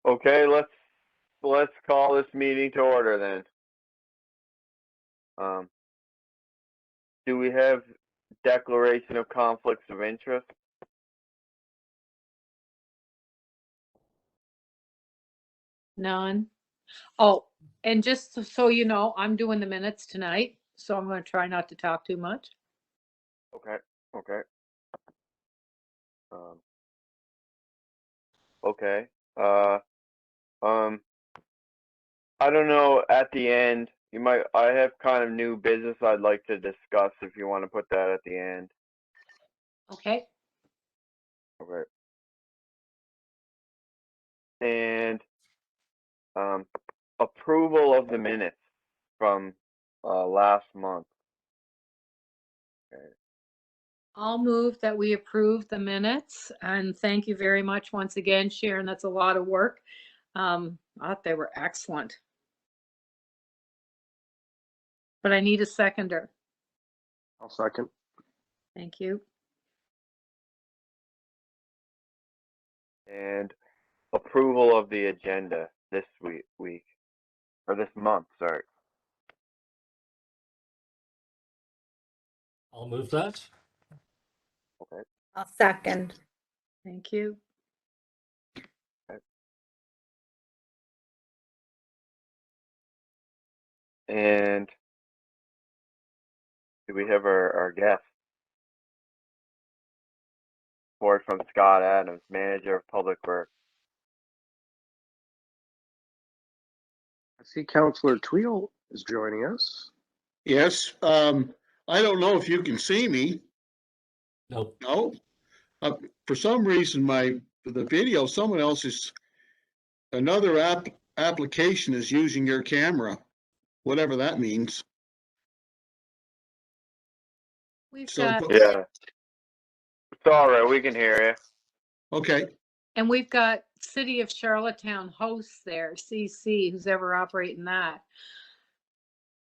Okay, let's call this meeting to order then. Do we have declaration of conflicts of interest? None. Oh, and just so you know, I'm doing the minutes tonight, so I'm going to try not to talk too much. Okay, okay. Okay. I don't know, at the end, I have kind of new business I'd like to discuss if you want to put that at the end. Okay. Okay. And, approval of the minutes from, last month. Okay. I'll move that we approve the minutes, and thank you very much once again, Sharon. That's a lot of work. I thought they were excellent. But I need a seconder. I'll second. Thank you. And approval of the agenda this week, or this month, sorry. I'll move that. Okay. I'll second. Thank you. And do we have our guest? Report from Scott Adams, Manager of Public Works. I see Councillor Tweel is joining us. Yes, I don't know if you can see me. Nope. No? For some reason, the video, someone else's, another application is using your camera, whatever that means. We've So, got, Yeah. It's all right. We can hear you. okay, and we've got City of Charlottetown hosts there, CC, who's ever operating that.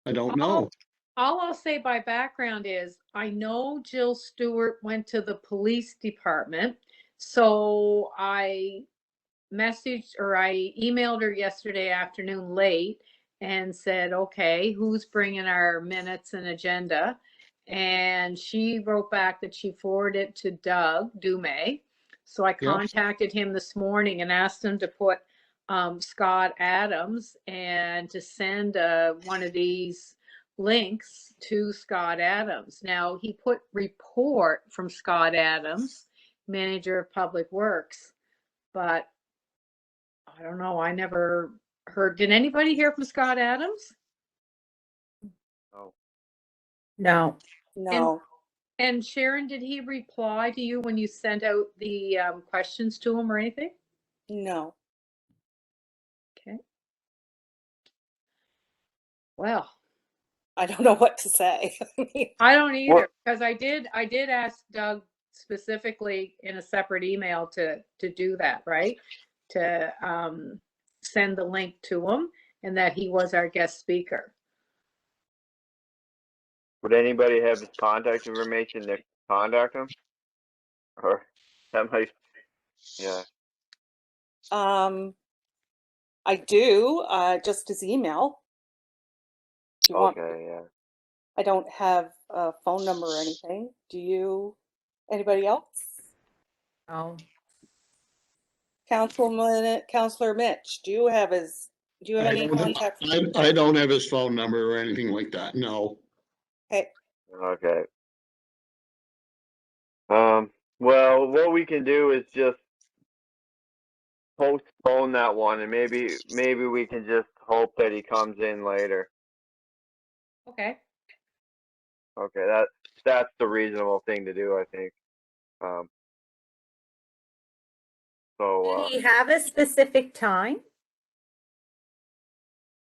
I don't know. All I'll say by background is I know Jill Stewart went to the police department. So I messaged or I emailed her yesterday afternoon late and said, okay, who's bringing our minutes and agenda? And she wrote back that she forwarded it to Doug Dume. So I contacted him this morning and asked him to put Scott Adams and to send one of these links to Scott Adams. Now he put report from Scott Adams, Manager of Public Works, but I don't know. I never heard. Did anybody hear from Scott Adams? Oh. No. No, And Sharon, did he reply to you when you sent out the questions to him or anything? no. Okay. Well, I don't know what to say. I don't either, What- because I did ask Doug specifically in a separate email to do that, right? To send the link to him and that he was our guest speaker. Would anybody have his contact information to contact him? Or that might, yeah. I do, just his email. Do you want, Okay, yeah. I don't have a phone number or anything. Do you, anybody else? No. Councillor Mitch, do you have any contact? I don't have his phone number or anything like that, no. Okay, Okay. Well, what we can do is just postpone that one, and maybe we can just hope that he comes in later. Okay. Okay, that's the reasonable thing to do, I think. Did he have a specific time?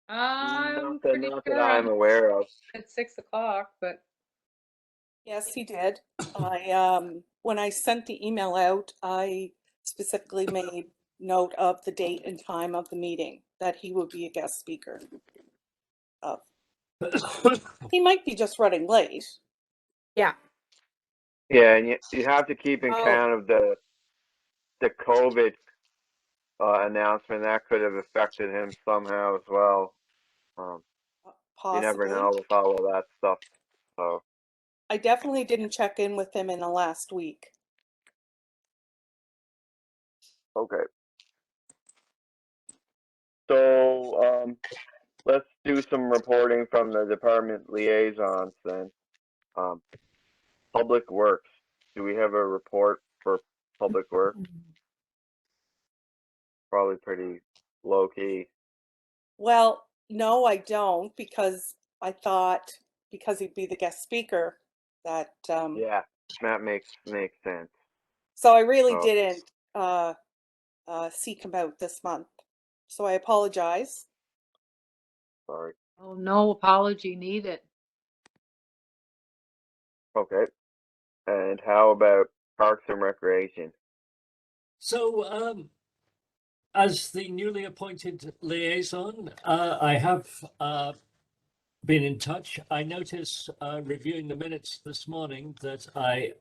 I'm pretty not sure that I'm aware of. at 6 o'clock, but yes, he did. When I sent the email out, I specifically made note of the date and time of the meeting, that he would be a guest speaker. He might be just running late. Yeah. Yeah, and you have to keep in Oh. count of the COVID announcement that could have affected him somehow as well. You never Possibly. know with all of that stuff. So I definitely didn't check in with him in the last week. okay. So let's do some reporting from the department liaisons then. Public Works. Do we have a report for Public Works? Probably pretty low key. Well, no, I don't, because I thought because he'd be the guest speaker that Yeah, that makes sense. so I really So- didn't seek him out this month. So I apologize. Sorry. Oh, no apology needed. Okay. And how about Parks and Recreation? So, as the newly appointed liaison, I have been in touch. I noticed reviewing the minutes this morning that I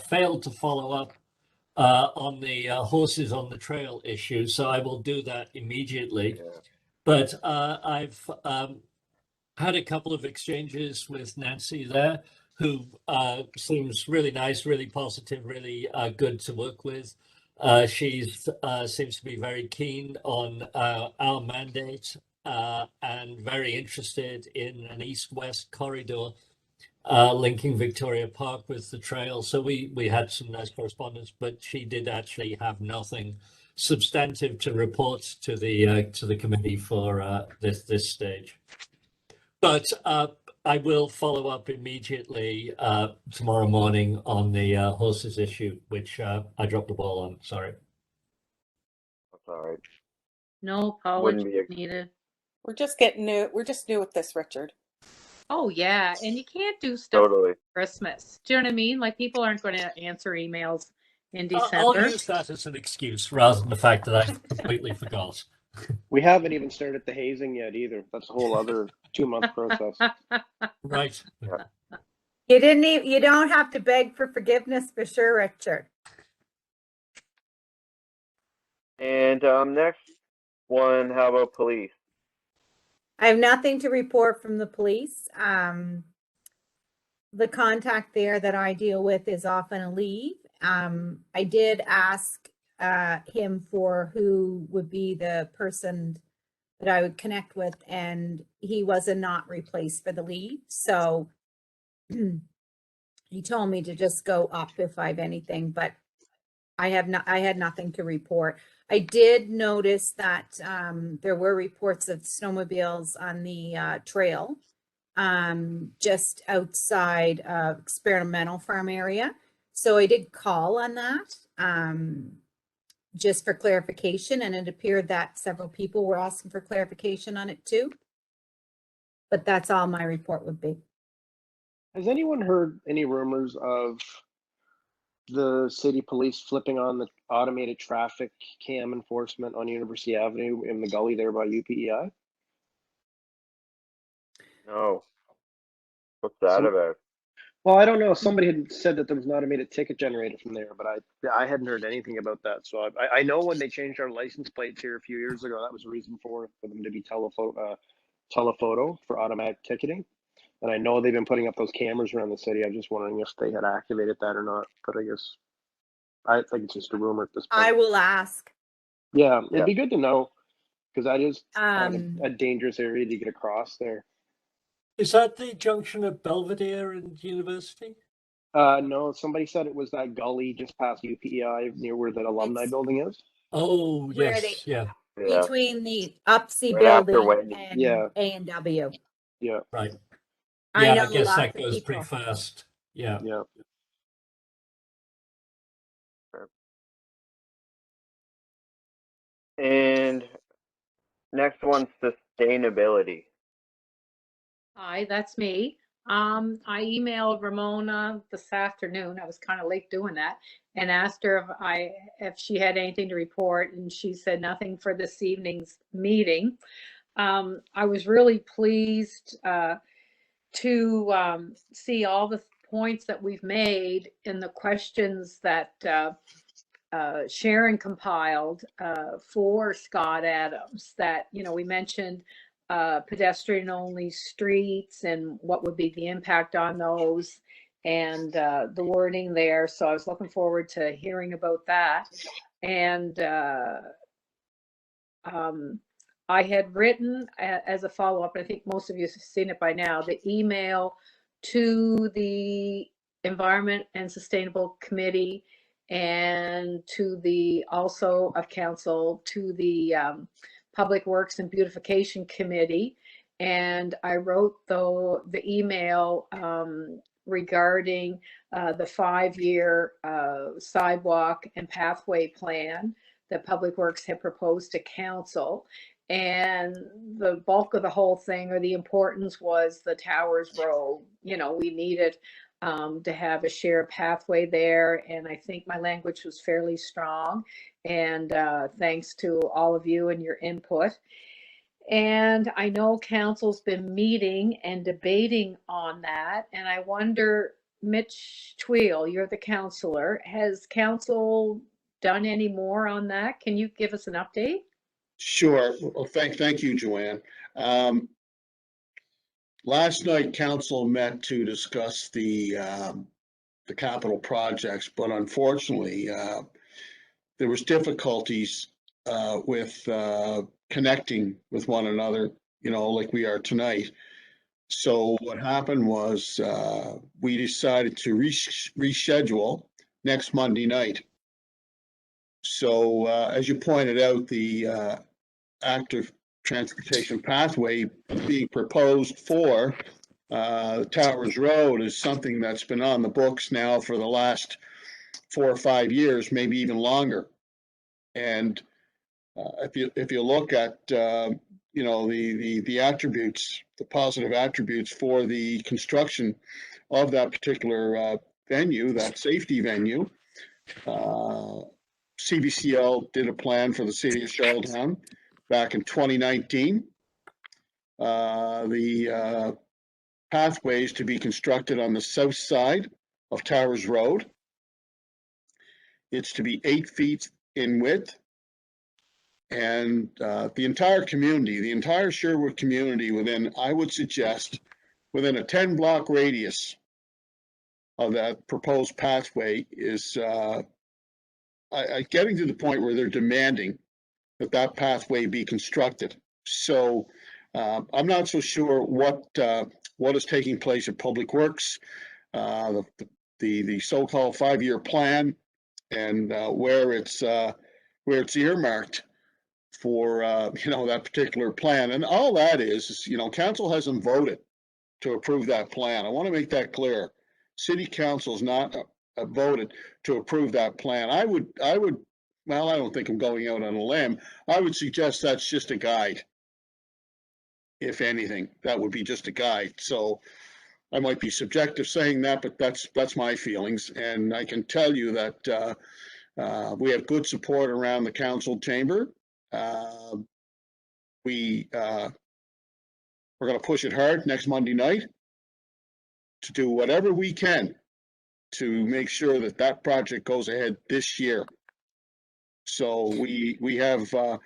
failed to follow up on the horses on the trail issue, so I will do that immediately. Yeah. But I've had a couple of exchanges with Nancy there, who seems really nice, really positive, really good to work with. She seems to be very keen on our mandate and very interested in an east-west corridor linking Victoria Park with the trail. So we had some nice correspondence, but she did actually have nothing substantive to report to the committee for this stage. But I will follow up immediately tomorrow morning on the horses issue, which I dropped the ball on. Sorry. That's all right. No Wouldn't apology be needed. We're just getting new. We're just new at this, Richard. Oh, yeah, and you can't do stuff Totally. for Christmas. Do you know what I mean? Like, people aren't going to answer emails in I'll December. use that as an excuse rather than the fact that I completely forgot. We haven't even started the hazing yet either. That's a whole other 2-month process. Right. You didn't even, you don't have to beg for forgiveness for sure, Richard. And next one, how about police? I have nothing to report from the police. The contact there that I deal with is off on a leave. I did ask him for who would be the person that I would connect with, and he was a not replaced for the leave. So he told me to just go up if I have anything, but I had nothing to report. I did notice that there were reports of snowmobiles on the trail just outside of Experimental Farm area. So I did call on that just for clarification, and it appeared that several people were asking for clarification on it too. But that's all my report would be. Has anyone heard any rumors of the city police flipping on the automated traffic cam enforcement on University Avenue in the gully there by UPEI? No. What's that about? Well, I don't know. Somebody had said that there was an automated ticket generated from there, but I hadn't heard anything about that. So I know when they changed our license plates here a few years ago, that was a reason for them to be telephoto for automatic ticketing. And I know they've been putting up those cameras around the city. I'm just wondering if they had activated that or not. But I think it's just a rumor at this point. I will ask. Yeah, it'd be good to know, because that is kind of Um, a dangerous area to get across there. Is that the junction of Belvedere and University? No, somebody said it was that gully just past UPEI near where the alumni It's- building is. Oh, Where yes, yeah, Yeah. between the UPSI Right after building Wendy. and Yeah. A&W. Yeah, right. I Yeah, know I guess lots that of goes people. pretty fast. Yeah. yeah. And next one, sustainability. Hi, that's me. I emailed Ramona this afternoon. I was kind of late doing that, and asked her if she had anything to report, and she said nothing for this evening's meeting. I was really pleased to see all the points that we've made in the questions that Sharon compiled for Scott Adams that, we mentioned pedestrian only streets and what would be the impact on those and the wording there. So I was looking forward to hearing about that. And I had written as a follow-up, and I think most of you have seen it by now, the email to the Environment and Sustainable Committee and to the, also of council, to the Public Works and Beautification Committee. And I wrote the email regarding the 5-year sidewalk and pathway plan that Public Works had proposed to council. And the bulk of the whole thing, or the importance, was the Towers Road. We needed to have a shared pathway there. And I think my language was fairly strong. And thanks to all of you and your input. And I know council's been meeting and debating on that. And I wonder, Mitch Tweel, you're the councillor. Has council done any more on that? Can you give us an update? Sure. Well, thank you, Joanne. Last night, council met to discuss the capital projects, but unfortunately, there was difficulties with connecting with one another, like we are tonight. So what happened was we decided to reschedule next Monday night. So as you pointed out, the active transportation pathway being proposed for Towers Road is something that's been on the books now for the last 4 or 5 years, maybe even longer. And if you look at the attributes, the positive attributes for the construction of that particular venue, that safety venue, CBCL did a plan for the city of Charlottetown back in 2019. The pathways to be constructed on the south side of Towers Road. It's to be 8 feet in width. And the entire community, the entire Sherwood community within, I would suggest, within a 10-block radius of that proposed pathway is getting to the point where they're demanding that pathway be constructed. So I'm not so sure what is taking place at Public Works, the so-called 5-year plan, and where it's earmarked for that particular plan. And all that is council hasn't voted to approve that plan. I want to make that clear. City council's not voted to approve that plan. I would, well, I don't think I'm going out on a limb. I would suggest that's just a guide. If anything, that would be just a guide. So I might be subjective saying that, but that's my feelings. And I can tell you that we have good support around the council chamber. We're going to push it hard next Monday night to do whatever we can to make sure that project goes ahead this year. So we have, I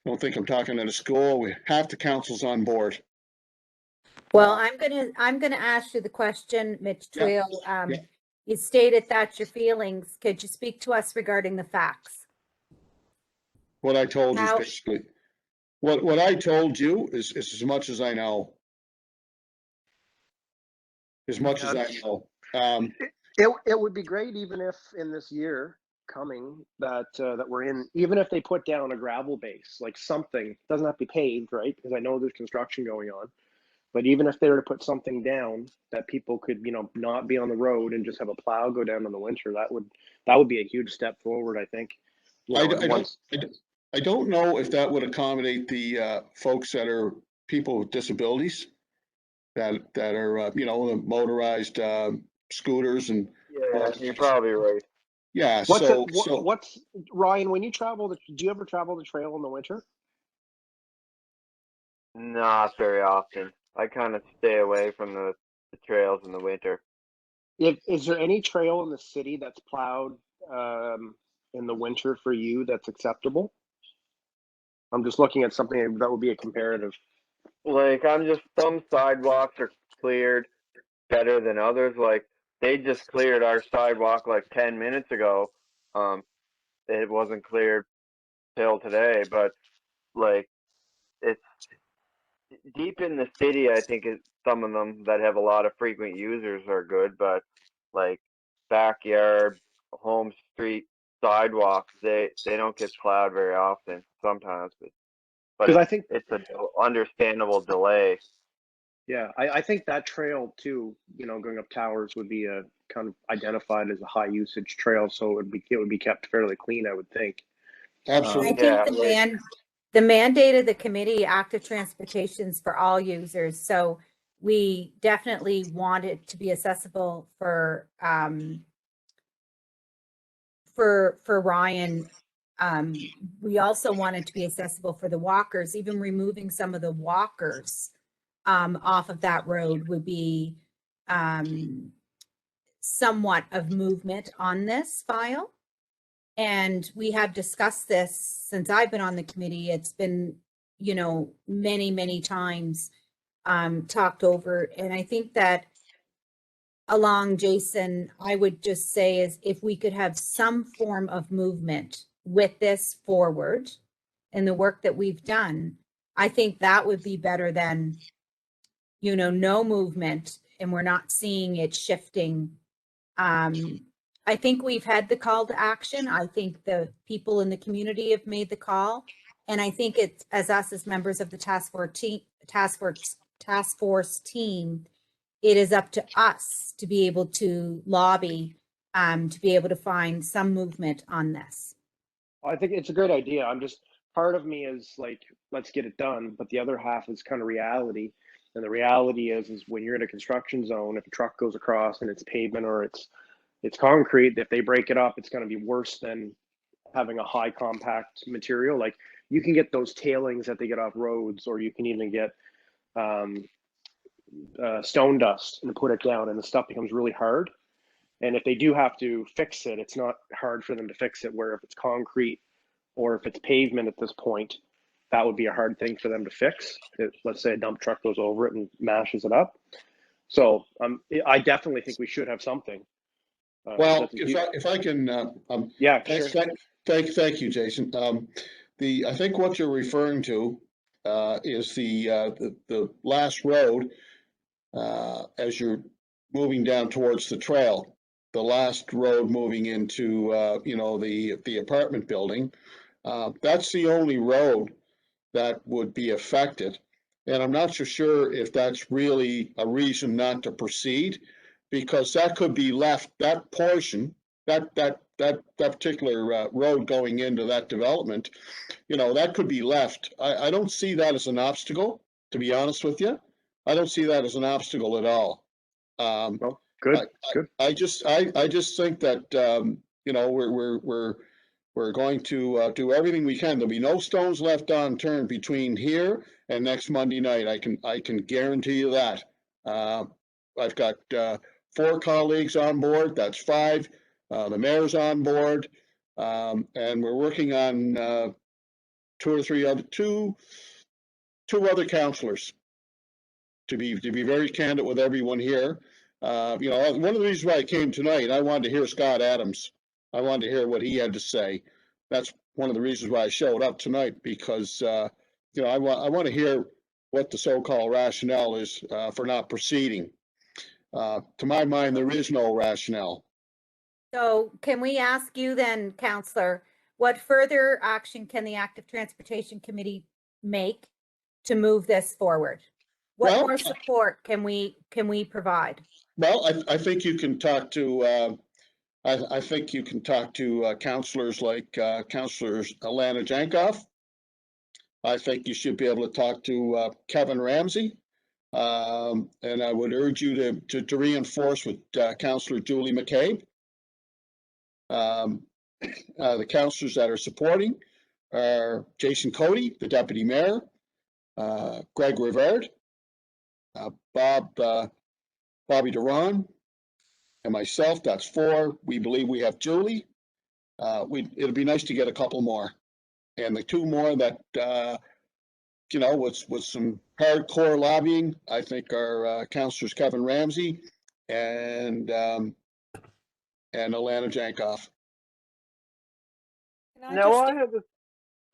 don't think I'm talking at a school, we half the council's on board. Well, I'm gonna ask you the question, Mitch Yeah. Tweel. You stated that's your feelings. Could you speak to us regarding the facts? What I told you is How- basically, what I told you is as much as I know. As much as I know. It would be great even if in this year coming that we're in, even if they put down a gravel base, like something, doesn't have to be paved, right? Because I know there's construction going on. But even if they were to put something down that people could, not be on the road and just have a plow go down in the winter, that would be a huge step forward, I think. I don't know if that would accommodate the folks that are people with disabilities that are the motorized scooters and. Yeah, you're probably right. Yeah. What's Ryan, when you travel, do you ever travel the trail in the winter? Not very often. I kind of stay away from the trails in the winter. Is there any trail in the city that's plowed in the winter for you that's acceptable? I'm just looking at something that would be a comparative. Like, some sidewalks are cleared better than others. Like, they just cleared our sidewalk like 10 minutes ago. It wasn't cleared till today, but like, it's deep in the city. I think some of them that have a lot of frequent users are good, but like backyard, home street sidewalks, they don't get plowed very often. Sometimes, but Because I think, it's an understandable delay. yeah, I think that trail too, you know, going up Towers would be a kind of identified as a high usage trail, so it would be kept fairly clean, I would think. I Absolutely. think Yeah. the mandate of the committee, active transportations for all users. So we definitely want it to be accessible for Ryan. We also want it to be accessible for the walkers. Even removing some of the walkers off of that road would be somewhat of movement on this file. And we have discussed this since I've been on the committee. It's been, you know, many, many times talked over. And I think that along, Jason, I would just say is if we could have some form of movement with this forward and the work that we've done, I think that would be better than, you know, no movement and we're not seeing it shifting. I think we've had the call to action. I think the people in the community have made the call. And I think it's as us as members of the task force team, it is up to us to be able to lobby, to be able to find some movement on this. I think it's a great idea. I'm just, part of me is like, let's get it done, but the other half is kind of reality. And the reality is when you're in a construction zone, if a truck goes across and it's pavement or it's concrete, if they break it up, it's going to be worse than having a high compact material. Like you can get those tailings that they get off roads, or you can even get stone dust and put it down, and the stuff becomes really hard. And if they do have to fix it, it's not hard for them to fix it. Where if it's concrete or if it's pavement at this point, that would be a hard thing for them to fix. Let's say a dump truck goes over it and mashes it up. So I definitely think we should have something. Well, if I can, yeah, sure. Thank you, Jason. I think what you're referring to is the last road as you're moving down towards the trail, the last road moving into you know, the apartment building. That's the only road that would be affected, and I'm not so sure if that's really a reason not to proceed, because that could be left, that portion, that particular road going into that development, you know, that could be left. I don't see that as an obstacle, to be honest with you. I don't see that as an obstacle at all. Well, good. I just think that you know, we're going to do everything we can. There'll be no stones left unturned between here and next Monday night. I can guarantee you that. I've got 4 colleagues on board. That's 5. The mayor's on board, and we're working on 2 other councillors. To be very candid with everyone here, you know, one of the reasons why I came tonight, I wanted to hear Scott Adams. I wanted to hear what he had to say. That's one of the reasons why I showed up tonight, because you know, I want to hear what the so-called rationale is for not proceeding. To my mind, there is no rationale. So can we ask you then, Counselor, what further action can the Active Transportation Committee make to move this forward? What more support can we provide? Well, I think you can talk to I think you can talk to councillors like Councillor Alana Jankoff. I think you should be able to talk to Kevin Ramsey. And I would urge you to reinforce with Councillor Julie McCabe. The councillors that are supporting are Jason Cody, the Deputy Mayor, Greg Rivard, Bobby Duran, and myself. That's 4. We believe we have Julie. it'd be nice to get a couple more. And the two more that, you know, with some hardcore lobbying, I think are Councillors Kevin Ramsey and Alana Jankoff. Can I No, just- I have a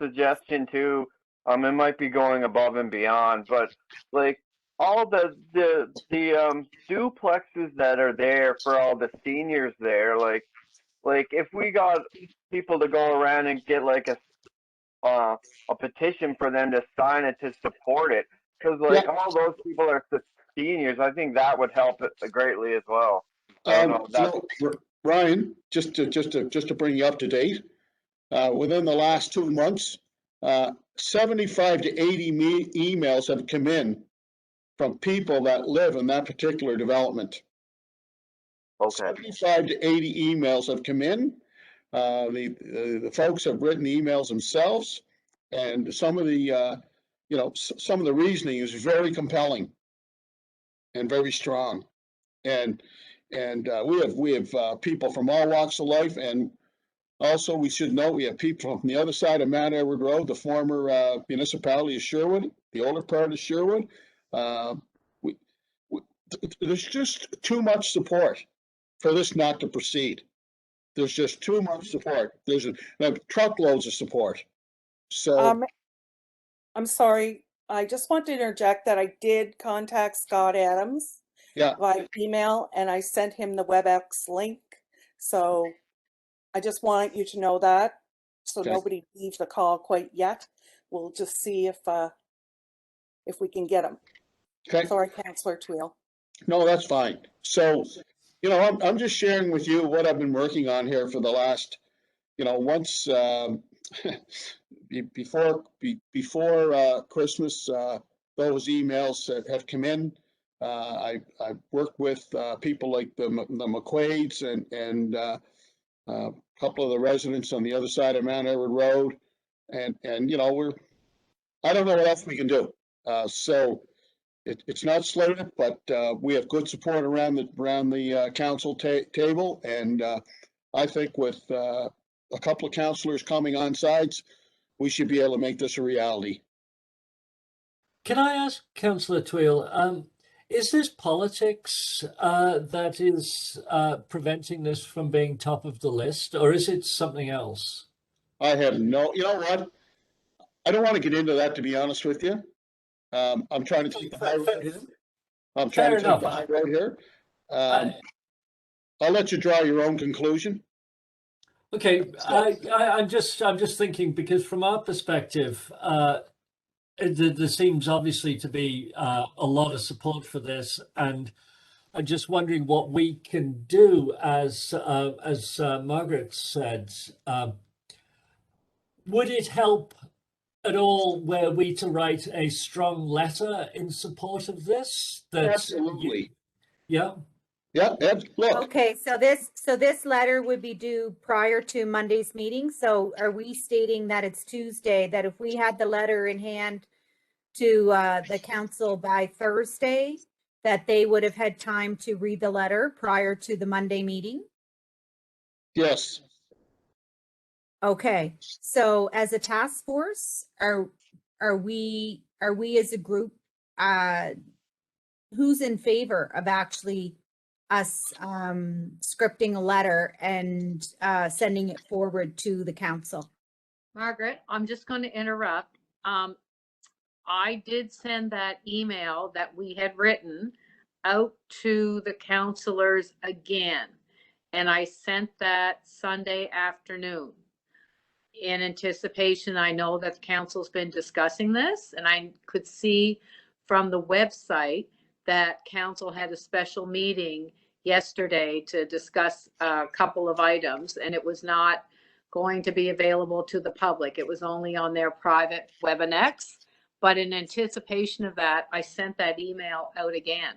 suggestion too. It might be going above and beyond, but like all the duplexes that are there for all the seniors there, like if we got people to go around and get like a petition for them to sign it to support it, because like all those people are seniors, I think that would help it greatly as well. I don't know if that's Ryan, just to bring you up to date, within the last 2 months, 75 to 80 emails have come in from people that live in that particular development. okay. 75 to 80 emails have come in. The folks have written emails themselves, and some of the, you know, some of the reasoning is very compelling and very strong. And we have people from all walks of life, and also we should note we have people from the other side of Mount Edward Road, the former municipality of Sherwood, the older part of Sherwood. There's just too much support for this not to proceed. There's just too much support. There's truckloads of support. So I'm sorry, I just want to interject that I did contact Scott Adams yeah, by email, and I sent him the WebEx link. So I just want you to know that, so Okay. nobody leaves the call quite yet. We'll just see if we can get him. okay. Sorry, Councillor Tweel. No, that's fine. So, you know, I'm just sharing with you what I've been working on here for the last, you know, once before Christmas, those emails have come in. I worked with people like the McQuaids and a couple of the residents on the other side of Mount Edward Road, and you know I don't know what else we can do. So it's not slated, but we have good support around the council table, and I think with a couple of councillors coming on sides, we should be able to make this a reality. Can I ask Councillor Tweel, is this politics that is preventing this from being top of the list, or is it something else? I have no, you know what? I don't want to get into that, to be honest with you. I'm trying to take the high road here. I'm trying to take the high road here. I'll let you draw your own conclusion. Okay, I'm just thinking, because from our perspective, there seems obviously to be a lot of support for this, and I'm just wondering what we can do as Margaret said. Would it help at all were we to write a strong letter in support of this? Absolutely. Yeah. Yeah, look, Okay, so this letter would be due prior to Monday's meeting. So are we stating that it's Tuesday, that if we had the letter in hand to the council by Thursday, that they would have had time to read the letter prior to the Monday meeting? yes. Okay, so as a task force, are we as a group, who's in favor of actually us scripting a letter and sending it forward to the council? Margaret, I'm just going to interrupt. I did send that email that we had written out to the counselors again, and I sent that Sunday afternoon in anticipation. I know that the council's been discussing this, and I could see from the website that council had a special meeting yesterday to discuss a couple of items, and it was not going to be available to the public. It was only on their private WebEx. But in anticipation of that, I sent that email out again.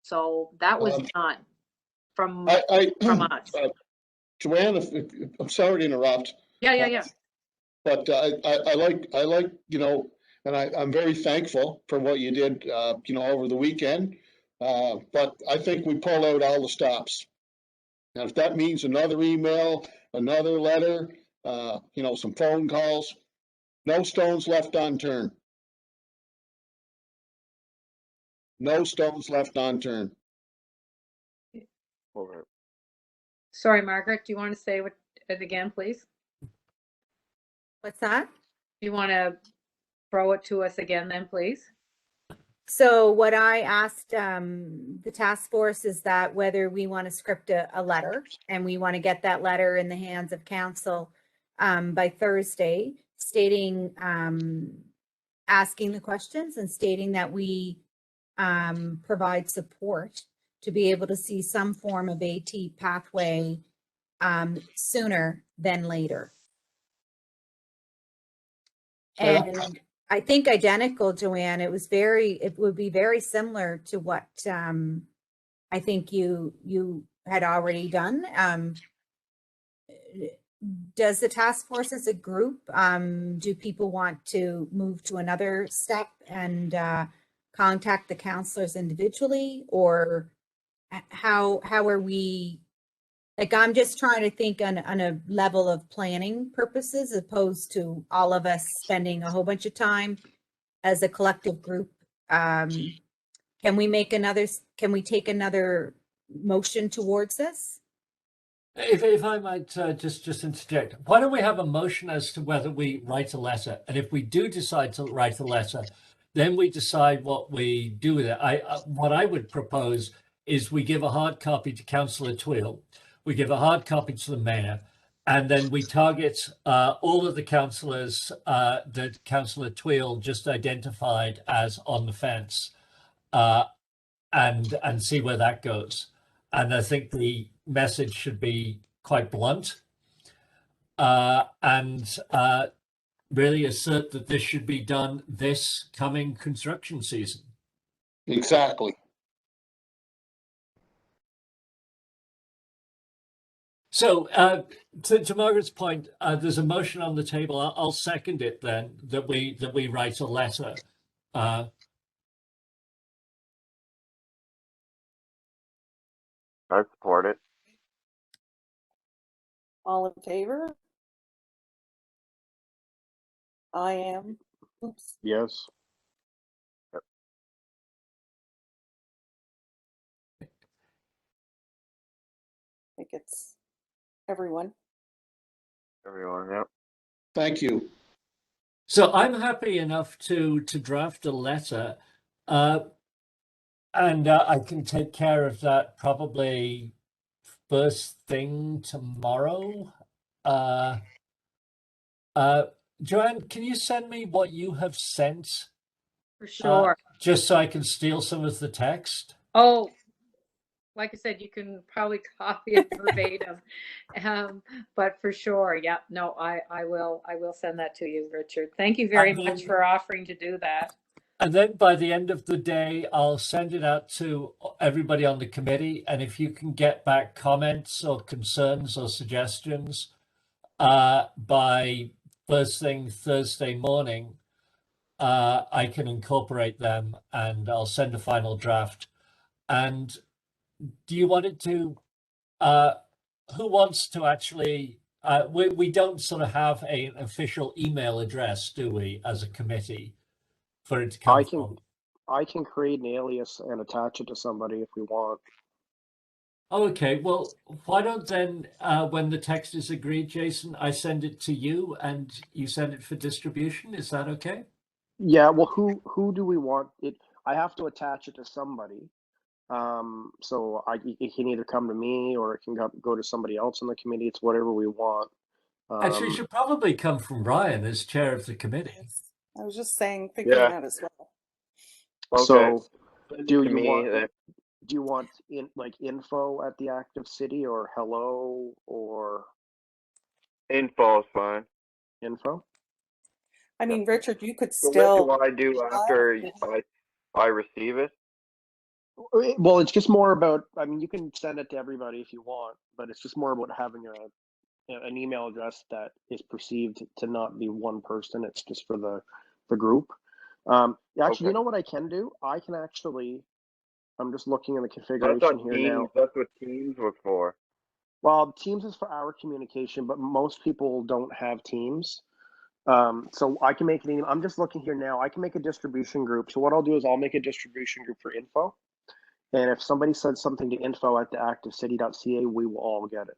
So that was done from us. Joanne, I'm sorry to interrupt. Yeah. But I like, you know, and I'm very thankful for what you did, you know, over the weekend. But I think we pull out all the stops. And if that means another email, another letter, some phone calls. No stones left unturned. No stones left unturned. Over. Sorry, Margaret, do you want to say it again, please? What's that? Do you want to throw it to us again then, please? So what I asked the task force is that whether we want to script a letter, and we want to get that letter in the hands of council by Thursday, stating, asking the questions and stating that we provide support to be able to see some form of AT pathway sooner than later. So- And I think identical, Joanne, it would be very similar to what I think you had already done. Does the task force as a group, do people want to move to another step and contact the counselors individually, or how are we? Like, I'm just trying to think on a level of planning purposes, as opposed to all of us spending a whole bunch of time as a collective group. Can we take another motion towards this? If I might just interject, why don't we have a motion as to whether we write a letter? And if we do decide to write a letter, then we decide what we do with it. What I would propose is we give a hard copy to Councillor Tweal, we give a hard copy to the mayor, and then we target all of the councillors that Councillor Tweal just identified as on the fence, and see where that goes. And I think the message should be quite blunt, and really assert that this should be done this coming construction season. Exactly. So to Margaret's point, there's a motion on the table. I'll second it then, that we write a letter. I support it. All in favor? I am. Oops. Yes. I think it's everyone. Everyone, yep. Thank you. So I'm happy enough to draft a letter, and I can take care of that probably first thing tomorrow. Joanne, can you send me what you have sent, For sure. just so I can steal some of the text? Oh, like I said, you can probably copy it verbatim. But for sure, yeah, no, I will send that to you, Richard. Thank you very And much then- for offering to do that. And then by the end of the day, I'll send it out to everybody on the committee. And if you can get back comments or concerns or suggestions by first thing Thursday morning, I can incorporate them and I'll send a final draft. And do you want it to, who wants to actually, we don't sort of have an official email address, do we, as a committee for it to come from? I can create an alias and attach it to somebody if we want. Okay, well, why don't then, when the text is agreed, Jason, I send it to you and you send it for distribution. Is that okay? Yeah, well, who do we want it? I have to attach it to somebody. So it can either come to me or it can go to somebody else in the committee. It's whatever we want. Actually, it should probably come from Ryan as chair of the committee. I was just thinking that as well. Okay. So Send it do to you me, want then. do you want info at the active city or hello or Info is fine. info? I mean, Richard, you could So still. what do I do after I receive it? Well, it's just more about, I mean, you can send it to everybody if you want, but it's just more about having an email address that is perceived to not be one person. It's just for the group. Actually, Okay. you know what I can do? I can actually, I'm just looking in the That's configuration what here now. That's what Teams was for. Well, Teams is for our communication, but most people don't have Teams. So I can make an email. I'm just looking here now. I can make a distribution group. So what I'll do is I'll make a distribution group for info. And if somebody sends something to info@theactivecity.ca, we will all get it.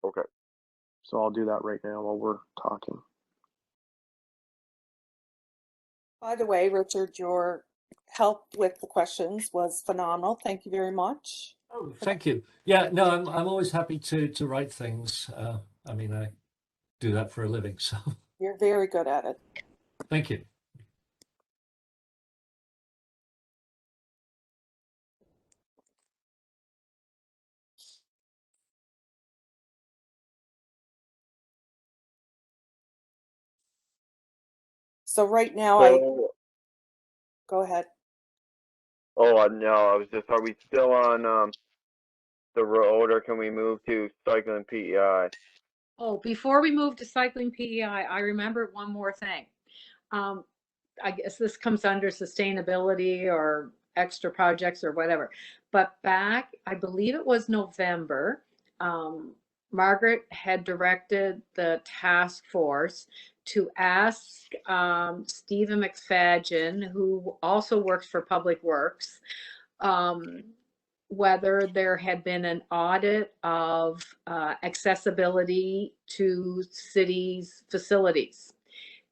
Okay. So I'll do that right now while we're talking. By the way, Richard, your help with the questions was phenomenal. Thank you very much. Oh, thank you. Yeah, no, I'm always happy to write things. I mean, I do that for a living, so You're very good at it. thank you. So right now, So, go ahead. oh, no, I was just, are we still on, the road, or can we move to cycling PEI? Oh, before we move to cycling PEI, I remembered one more thing. I guess this comes under sustainability or extra projects or whatever. But back, I believe it was November, Margaret had directed the task force to ask Stephen McFadgen, who also works for Public Works, whether there had been an audit of accessibility to cities' facilities.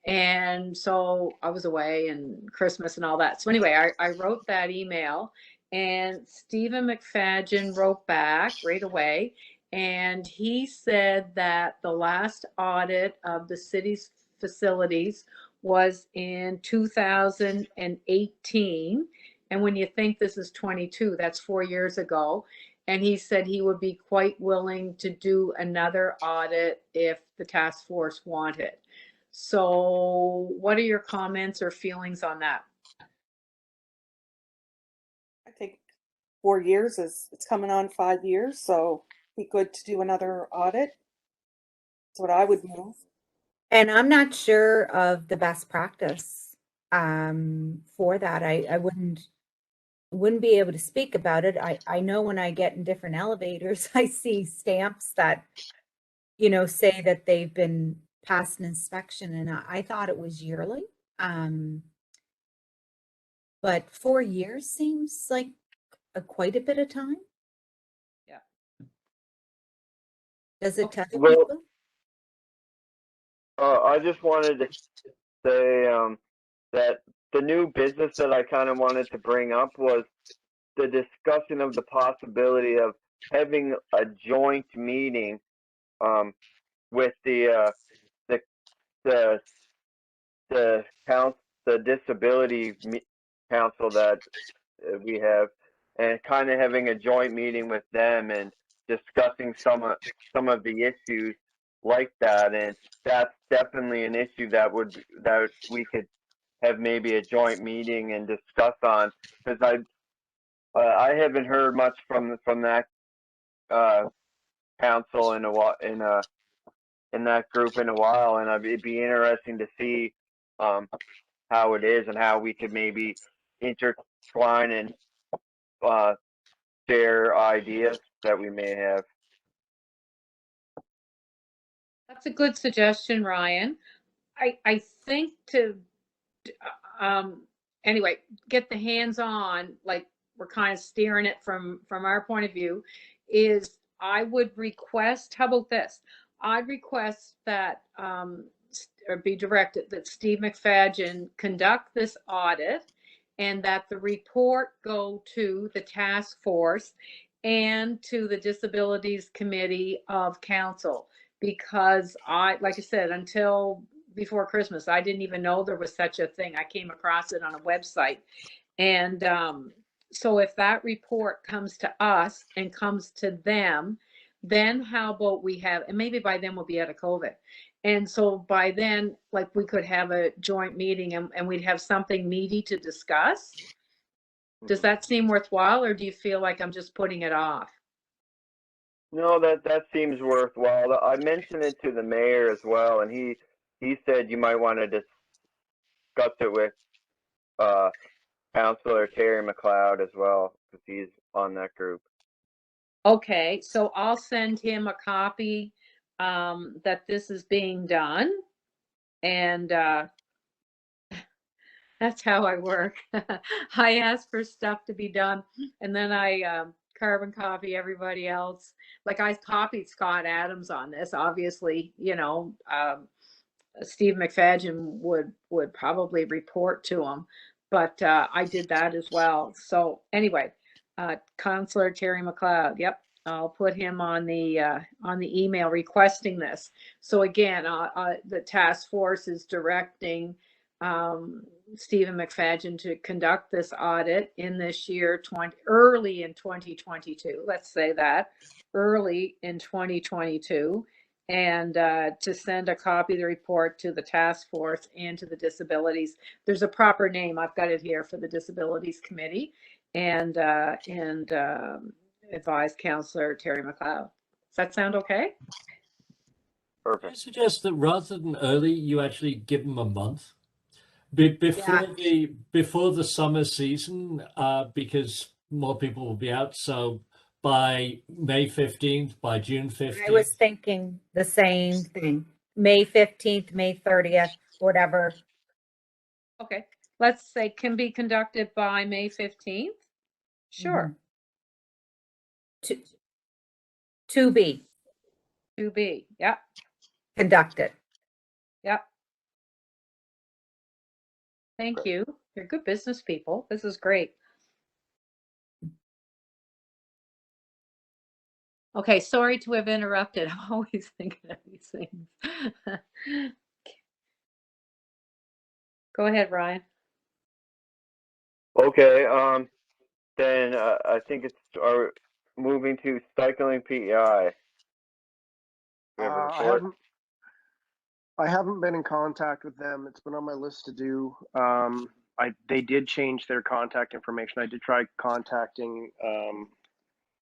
And so I was away and Christmas and all that. So anyway, I wrote that email, and Stephen McFadgen wrote back right away. And he said that the last audit of the city's facilities was in 2018. And when you think this is 22, that's 4 years ago. And he said he would be quite willing to do another audit if the task force wanted. So what are your comments or feelings on that? I think 4 years it's coming on 5 years, so be good to do another audit. That's what I would move. And I'm not sure of the best practice for that. I wouldn't be able to speak about it. I know when I get in different elevators, I see stamps that, you know, say that they've been passed an inspection, and I thought it was yearly. But 4 years seems like quite a bit of time. Yeah. Does it tell Well, people? I just wanted to say, that the new business that I kind of wanted to bring up was the discussion of the possibility of having a joint meeting, with the the the disability council that we have, and kind of having a joint meeting with them and discussing some of the issues like that. And that's definitely an issue that we could have maybe a joint meeting and discuss on, because I haven't heard much from that council in that group in a while, and it'd be interesting to see how it is and how we could maybe intertwine and share ideas that we may have. That's a good suggestion, Ryan. I think to anyway, get the hands on, like we're kind of steering it from our point of view, is I would request, how about this? I'd request that or be directed that Steve McFadgen conduct this audit, and that the report go to the task force and to the Disabilities Committee of Council. Because like I said, until before Christmas, I didn't even know there was such a thing. I came across it on a website. And so if that report comes to us and comes to them, then how about we have, and maybe by then we'll be out of COVID. And so by then, like we could have a joint meeting, and we'd have something meaty to discuss. Does that seem worthwhile, or do you feel like I'm just putting it off? No, that seems worthwhile. I mentioned it to the mayor as well, and he said you might want to discuss it with Councilor Terry McLeod as well, because he's on that group. Okay, so I'll send him a copy, that this is being done. And, that's how I work. I ask for stuff to be done and then I, carbon copy everybody else. Like I copied Scott Adams on this, obviously, Steve McFadgen would probably report to him, but I did that as well. So anyway, Counselor Terry McLeod, yep, I'll put him on the email requesting this. So again, the task force is directing Stephen McFadgen to conduct this audit in this year, early in 2022. Let's say that early in 2022. And to send a copy of the report to the task force and to the disabilities. There's a proper name, I've got it here, for the Disabilities Committee, and advise Counselor Terry McLeod. Does that sound okay? I Perfect. suggest that rather than early, you actually give them a month before the summer season, because more people will be out. So by May 15th, by June 15th. I was thinking the same thing. May 15th, May 30th, whatever. Okay, let's say can be conducted by May 15th. Sure. To be To be, yep, conducted. yep. Thank you. You're good business people. This is great. Okay, sorry to have interrupted. I'm always thinking of these things. Go ahead, Ryan. Okay, then I think it's moving to cycling PEI. We have a report. I haven't been in contact with them. It's been on my list to do. They did change their contact information. I did try contacting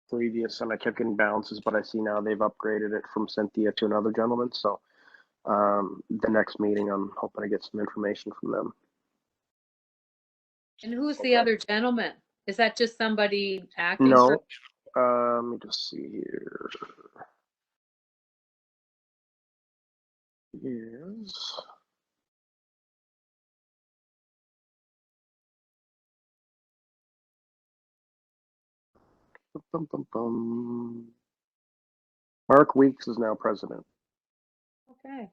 previous, and I kept getting bounces, but I see now they've upgraded it from Cynthia to another gentleman. So the next meeting, I'm hoping to get some information from them. And who's the other gentleman? Is that just somebody acting? No, let me just see here. Yes. Bum, bum, bum. Mark Weeks is now president. Okay.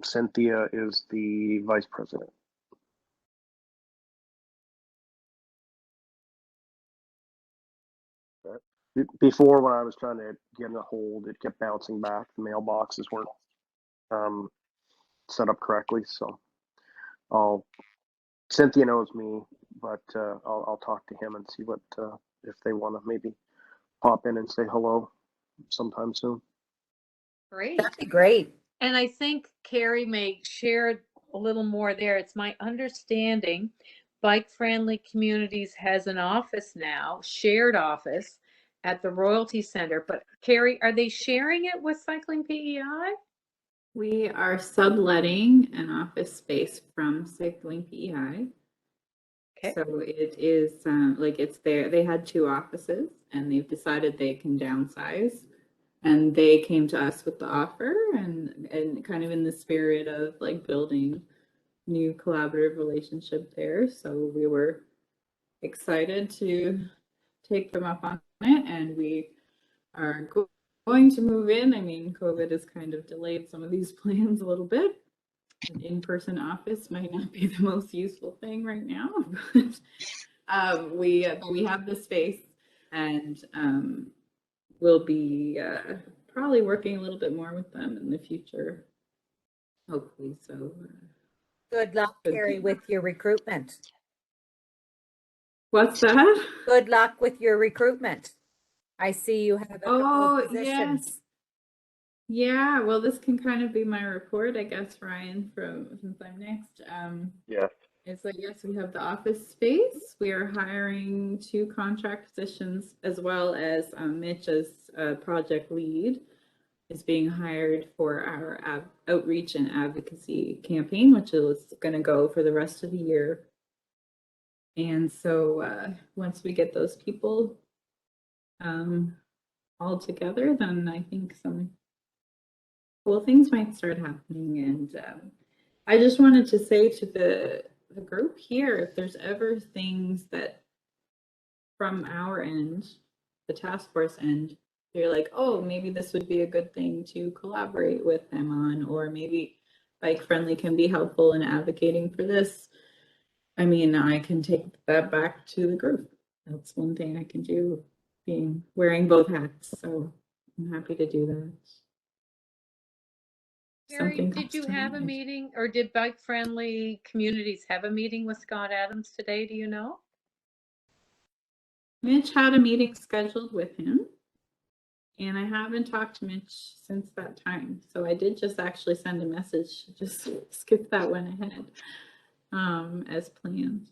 Cynthia is the vice president. Before, when I was trying to get a hold, it kept bouncing back. The mailboxes weren't set up correctly. So Cynthia knows me, but I'll talk to him and see what if they want to maybe pop in and say hello sometime soon. Great. That'd be great. And I think Carrie may share a little more there. It's my understanding Bike Friendly Communities has an office now, shared office at the Royalty Center. But Carrie, are they sharing it with Cycling PEI? We are subletting an office space from Cycling PEI. Okay. So it is like it's there. They had 2 offices and they've decided they can downsize. And they came to us with the offer and kind of in the spirit of like building new collaborative relationship there. So we were excited to take them up on it, and we are going to move in. I mean, COVID has kind of delayed some of these plans a little bit. An in-person office might not be the most useful thing right now, but we have the space, and we'll be probably working a little bit more with them in the future, hopefully. So Good luck, Carrie, with your recruitment. what's that? Good luck with your recruitment. I see you have a couple of positions. Yes. Yeah, well, this can kind of be my report, I guess, Ryan, since I'm next. Yes. It's like, yes, we have the office space. We are hiring 2 contract positions, as well as Mitch as project lead is being hired for our outreach and advocacy campaign, which is going to go for the rest of the year. And so once we get those people all together, then I think some cool things might start happening. And I just wanted to say to the group here, if there's ever things that from our end, the task force end, you're like, oh, maybe this would be a good thing to collaborate with them on, or maybe Bike Friendly can be helpful in advocating for this. I mean, I can take that back to the group. That's one thing I can do, wearing both hats. So I'm happy to do that. Terry, Something did comes you to have a mind. meeting, or did Bike Friendly Communities have a meeting with Scott Adams today? Do you know? Mitch had a meeting scheduled with him, and I haven't talked to Mitch since that time. So I did just actually send a message, just skip that one ahead, as planned.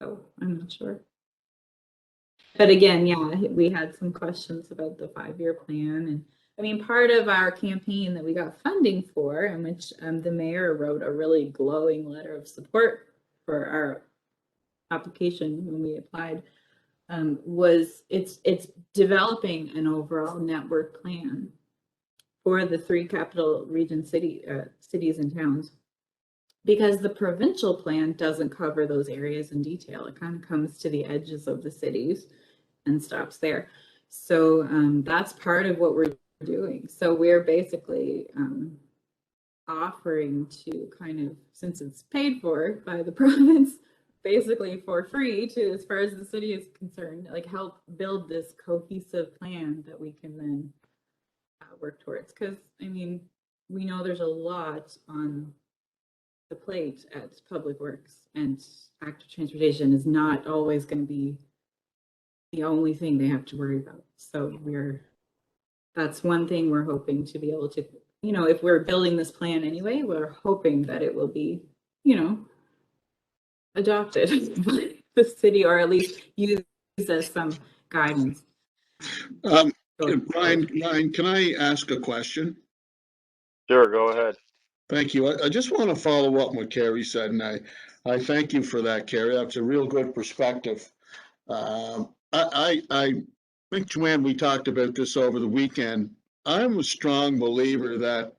So I'm not sure. But again, yeah, we had some questions about the 5-year plan. And I mean, part of our campaign that we got funding for, in which the mayor wrote a really glowing letter of support for our application when we applied, was it's developing an overall network plan for the 3 capital region cities and towns, because the provincial plan doesn't cover those areas in detail. It kind of comes to the edges of the cities and stops there. So that's part of what we're doing. So we're basically offering to kind of, since it's paid for by the province, basically for free to, as far as the city is concerned, like help build this cohesive plan that we can then work towards. Because I mean, we know there's a lot on the plate at Public Works, and active transportation is not always going to be the only thing they have to worry about. So that's one thing we're hoping to be able to, you know, if we're building this plan anyway, we're hoping that it will be, you know, adopted by the city, or at least used as some guidance. Ryan, can I ask a question? Sure, go ahead. Thank you. I just want to follow up on what Carrie said, and I thank you for that, Carrie. That's a real good perspective. I think, Joanne, we talked about this over the weekend. I'm a strong believer that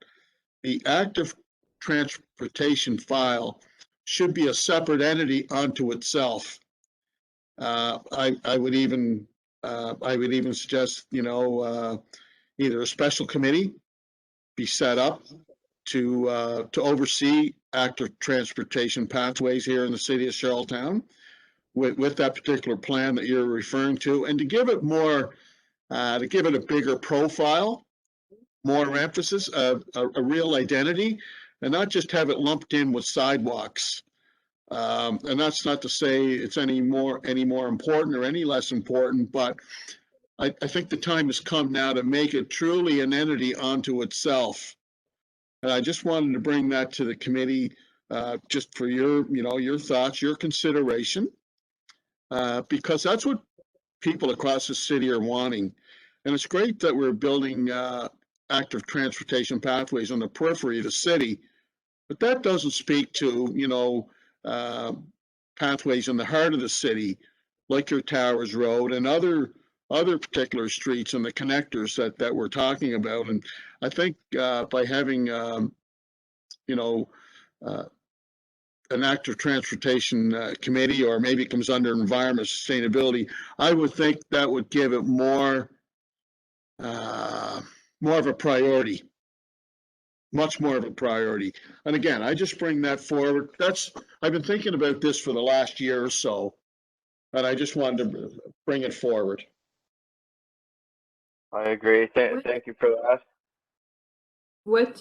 the active transportation file should be a separate entity unto itself. I would even suggest, you know, either a special committee be set up to oversee active transportation pathways here in the city of Charlottetown with that particular plan that you're referring to, and to give it more, to give it a bigger profile, more emphasis, a real identity, and not just have it lumped in with sidewalks. And that's not to say it's any more important or any less important, but I think the time has come now to make it truly an entity unto itself. And I just wanted to bring that to the committee, just for your, you know, your thoughts, your consideration, because that's what people across the city are wanting. And it's great that we're building active transportation pathways on the periphery of the city, but that doesn't speak to, you know, pathways in the heart of the city, like your Towers Road and other particular streets and the connectors that we're talking about. And I think by having, you know, an active transportation committee, or maybe it comes under environment sustainability, I would think that would give it more of a priority, much more of a priority. And again, I just bring that forward. I've been thinking about this for the last year or so, and I just wanted to bring it forward. I agree. Thank you for that.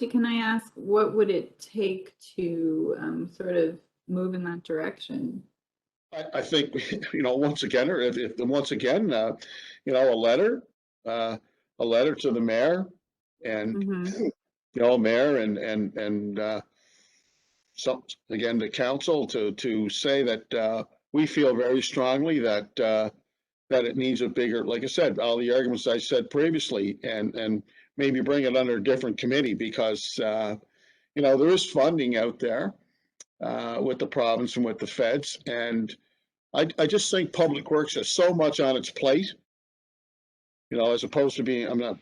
Can I ask, what would it take to sort of move in that direction? I think, you know, once again, or if you know, a letter to the mayor, and Mm-hmm. you know, mayor and some, again, the council, to say that we feel very strongly that that it needs a bigger, like I said, all the arguments I said previously, and maybe bring it under a different committee, because you know, there is funding out there with the province and with the feds, and I just think Public Works has so much on its plate You know, as opposed to being, I'm not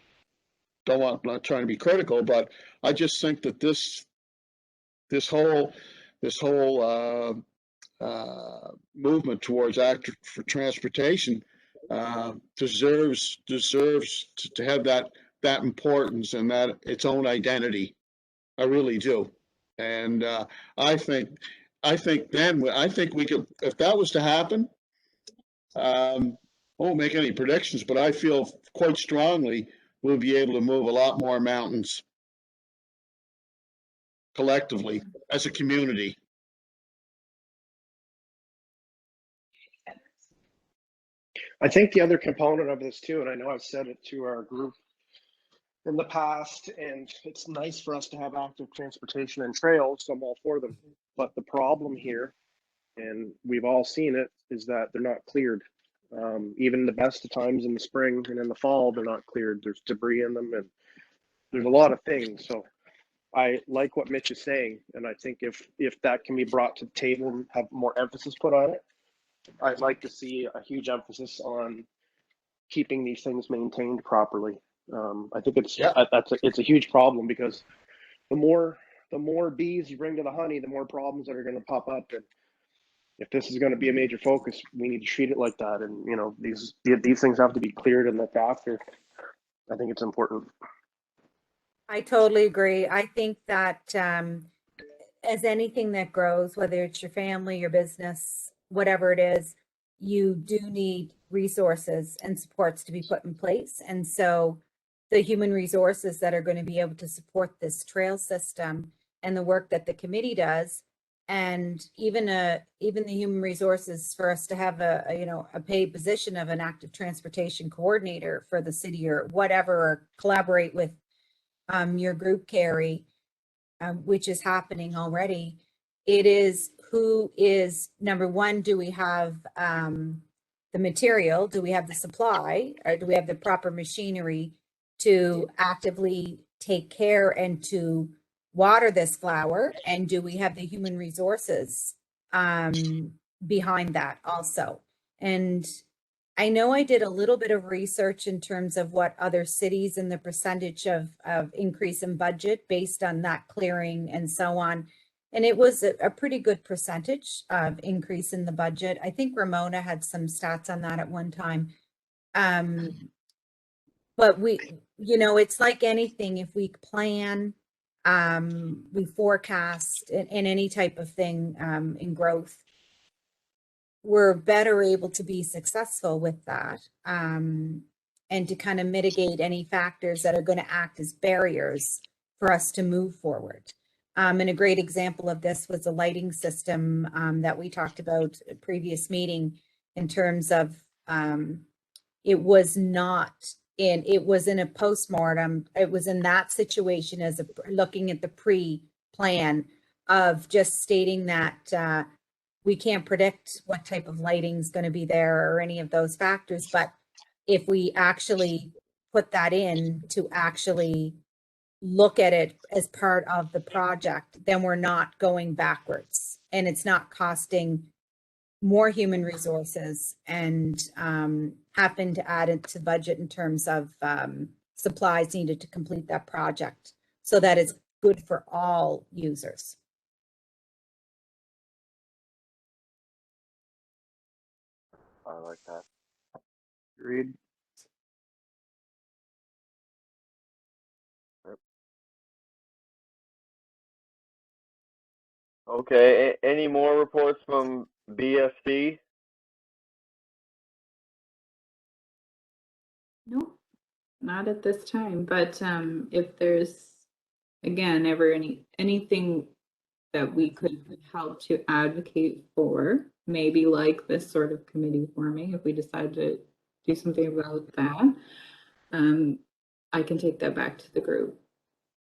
trying to be critical, but I just think that this whole movement towards active for transportation deserves to have that importance and that its own identity. I really do. And I think we could, if that was to happen, I won't make any predictions, but I feel quite strongly we'll be able to move a lot more mountains collectively as a community. I think the other component of this too, and I know I've said it to our group in the past, and it's nice for us to have active transportation and trails, so I'm all for them. But the problem here, and we've all seen it, is that they're not cleared. Even the best of times in the spring and in the fall, they're not cleared. There's debris in them, and there's a lot of things. So I like what Mitch is saying, and I think if that can be brought to the table and have more emphasis put on it, I'd like to see a huge emphasis on keeping these things maintained properly. I think it's a huge problem, because the more bees you bring to the honey, the more problems that are going to pop up. And if this is going to be a major focus, we need to treat it like that. And you know, these things have to be cleared and looked after. I think it's important. I totally agree. I think that as anything that grows, whether it's your family, your business, whatever it is, you do need resources and supports to be put in place. And so the human resources that are going to be able to support this trail system and the work that the committee does, and even the human resources for us to have a paid position of an active transportation coordinator for the city or whatever, or collaborate with your group, Carrie, which is happening already. It is who is, number one, do we have the material? Do we have the supply? Or do we have the proper machinery to actively take care and to water this flower? And do we have the human resources behind that also? And I know I did a little bit of research in terms of what other cities and the percentage of increase in budget based on that clearing and so on. And it was a pretty good percentage of increase in the budget. I think Ramona had some stats on that at one time. But it's like anything, if we plan, we forecast in any type of thing in growth, we're better able to be successful with that and to kind of mitigate any factors that are going to act as barriers for us to move forward. And a great example of this was the lighting system that we talked about at a previous meeting, in terms of it was in a postmortem. It was in that situation as looking at the pre-plan of just stating that we can't predict what type of lighting is going to be there or any of those factors. But if we actually put that in to actually look at it as part of the project, then we're not going backwards, and it's not costing more human resources and having to add it to budget in terms of supplies needed to complete that project, so that it's good for all users. I like that. Agreed. Okay, any more reports from BSC? Nope, not at this time. But if there's, again, ever anything that we could help to advocate for, maybe like this sort of committee forming, if we decide to do something about that, I can take that back to the group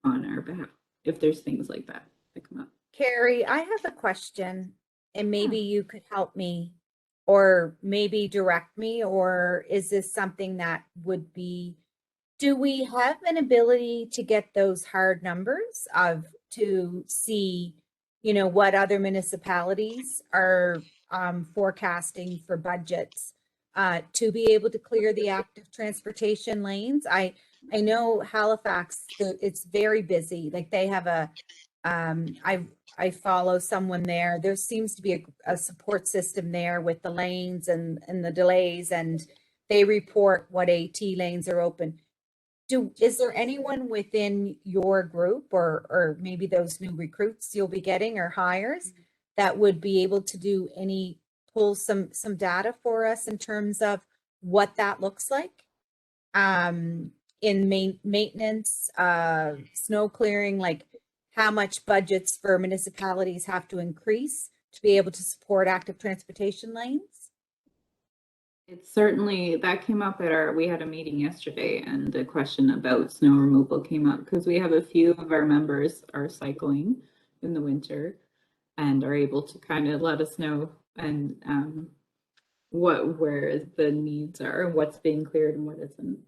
on our behalf if there's things like that that come up. Carrie, I have a question, and maybe you could help me, or maybe direct me, or is this something that would be, do we have an ability to get those hard numbers to see, what other municipalities are forecasting for budgets to be able to clear the active transportation lanes. I know Halifax, it's very busy. Like they have I follow someone there. There seems to be a support system there with the lanes and the delays, and they report what AT lanes are open. Is there anyone within your group or maybe those new recruits you'll be getting or hires that would be able to pull some data for us in terms of what that looks like? In maintenance, snow clearing, like how much budgets for municipalities have to increase to be able to support active transportation lanes? It's certainly, that came up we had a meeting yesterday and the question about snow removal came up because we have a few of our members are cycling in the winter and are able to kind of let us know and where the needs are, what's being cleared and what isn't.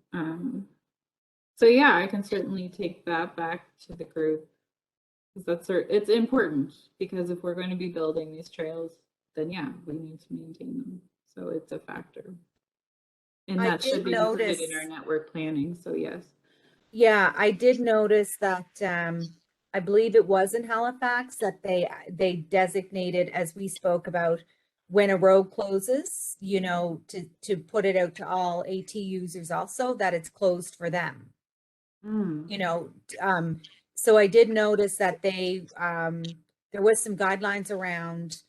So yeah, I can certainly take that back to the group. It's important because if we're going to be building these trails, then yeah, we need to maintain them. So it's a factor. And that should be included in our network planning. So yes. Yeah, I did notice that I believe it was in Halifax that they designated, as we spoke about, when a road closes, you know, to put it out to all AT users also that it's closed for them. You know, so I did notice that there was some guidelines around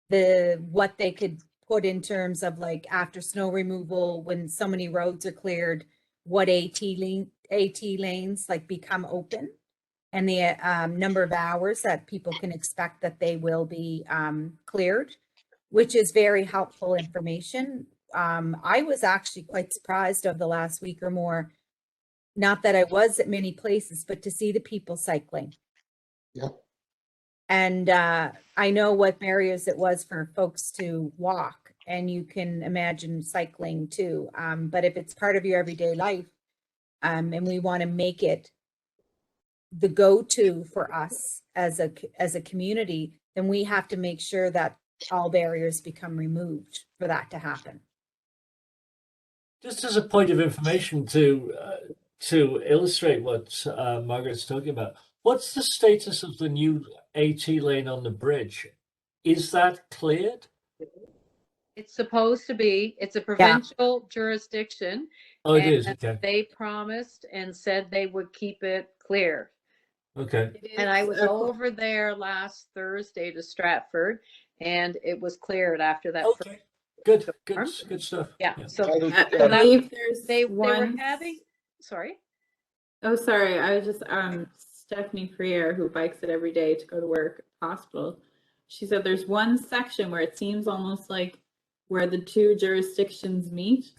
what they could put in terms of like after snow removal, when so many roads are cleared, what AT lanes like become open, and the number of hours that people can expect that they will be cleared, which is very helpful information. I was actually quite surprised over the last week or more, not that I was at many places, but to see the people cycling. Yeah. And I know what barriers it was for folks to walk, and you can imagine cycling too. But if it's part of your everyday life, and we want to make it the go-to for us as a community, then we have to make sure that all barriers become removed for that to happen. Just as a point of information to illustrate what Margaret's talking about, what's the status of the new AT lane on the bridge? Is that cleared? It's supposed to be. It's a provincial jurisdiction. Oh, it is. and Okay. They promised and said they would keep it clear. Okay. And I was over there last Thursday to Stratford, and it was cleared after that. Okay. Good stuff. Yeah. So I believe there's they were having. Sorry. Oh, sorry. I was just Stephanie Freer, who bikes it every day to go to work at the hospital. She said there's one section where it seems almost like where the two jurisdictions meet,